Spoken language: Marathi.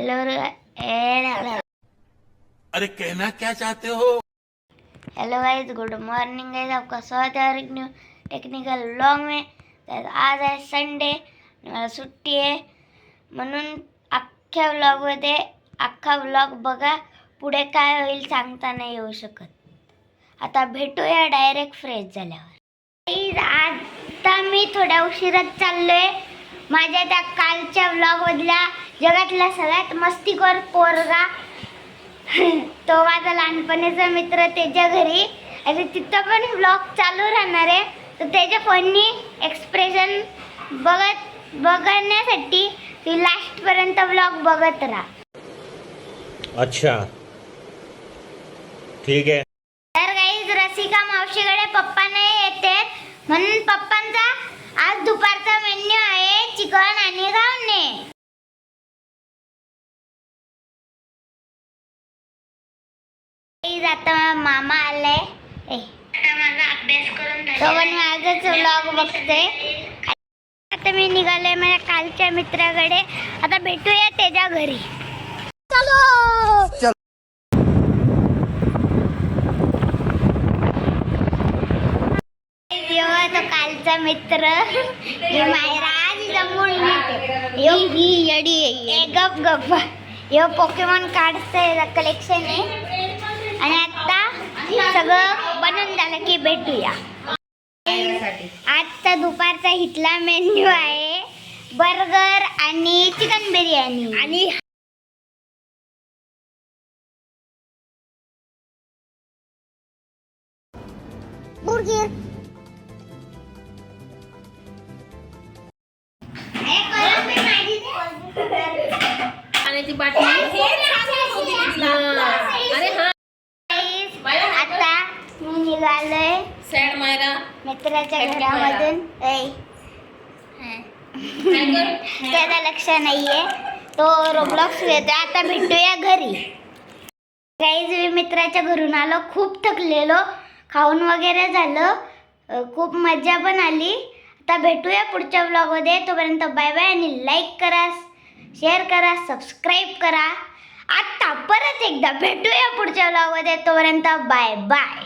हेलो अरे कहना क्या चाहते हो? Hello guys, good morning guys. आपका स्वागत है और एक न्यू टेक्निकल व्लॉग में। तर आज आहे संडे, मला सुट्टी आहे म्हणून अख्खा व्लॉग बघा. पुढे काय होईल सांगता नाही येऊ शकत. आता भेटूया डायरेक्ट फ्रेश झाल्यावर. गाइस, आता मी थोड्या उशिरात चाललोय माझ्या त्या कालच्या व्लॉग मधल्या जगातला सगळ्यात मस्तीखोर पोरगा तो माझा लहानपणीचा मित्र त्याच्या घरी. आणि तिथं पण व्लॉग चालू राहणार आहे. तर त्याच्या फनी एक्सप्रेशन बघण्यासाठी तू लास्ट पर्यंत व्लॉग बघत राहा. अच्छा ठीक आहे. तर गाईज, रसिका मावशीकडे पप्पा नाही येते म्हणून पप्पांचा आज दुपारचा मेन्यू आहे चिकन आणि घावणे. आता मामा आलाय. माझा अभ्यास करून तो पण माझाच व्लॉग बघते. आता मी निघाले माझ्या कालच्या मित्राकडे. आता भेटूया त्याच्या घरी. चलो तो कालचा मित्र महाराज जमून ही येडी गप गप यो पोकेमॉन कार्डचं कलेक्शन आहे. आणि आता सगळं बनून झालं की भेटूया. आजचा दुपारचा इथला मेन्यू आहे बर्गर आणि चिकन बिर्याणी आणि बुर्गर. पाण्याची बाटली. अरे हा, आता मी निघालोय सॅड मायरा मित्राच्या घरामधून. त्याचं लक्ष नाहीये, तो रोब्लॉक्स खेळतोय. आता भेटूया घरी. गाईज, मी मित्राच्या घरून आलो, खूप थकलेलो, खाऊन वगैरे झालं, खूप मजा पण आली. आता भेटूया पुढच्या व्लॉगमध्ये. तोपर्यंत बाय बाय आणि लाईक करा, शेअर करा, सबस्क्राईब करा. आता परत एकदा भेटूया पुढच्या व्लॉगमध्ये. तोपर्यंत बाय बाय.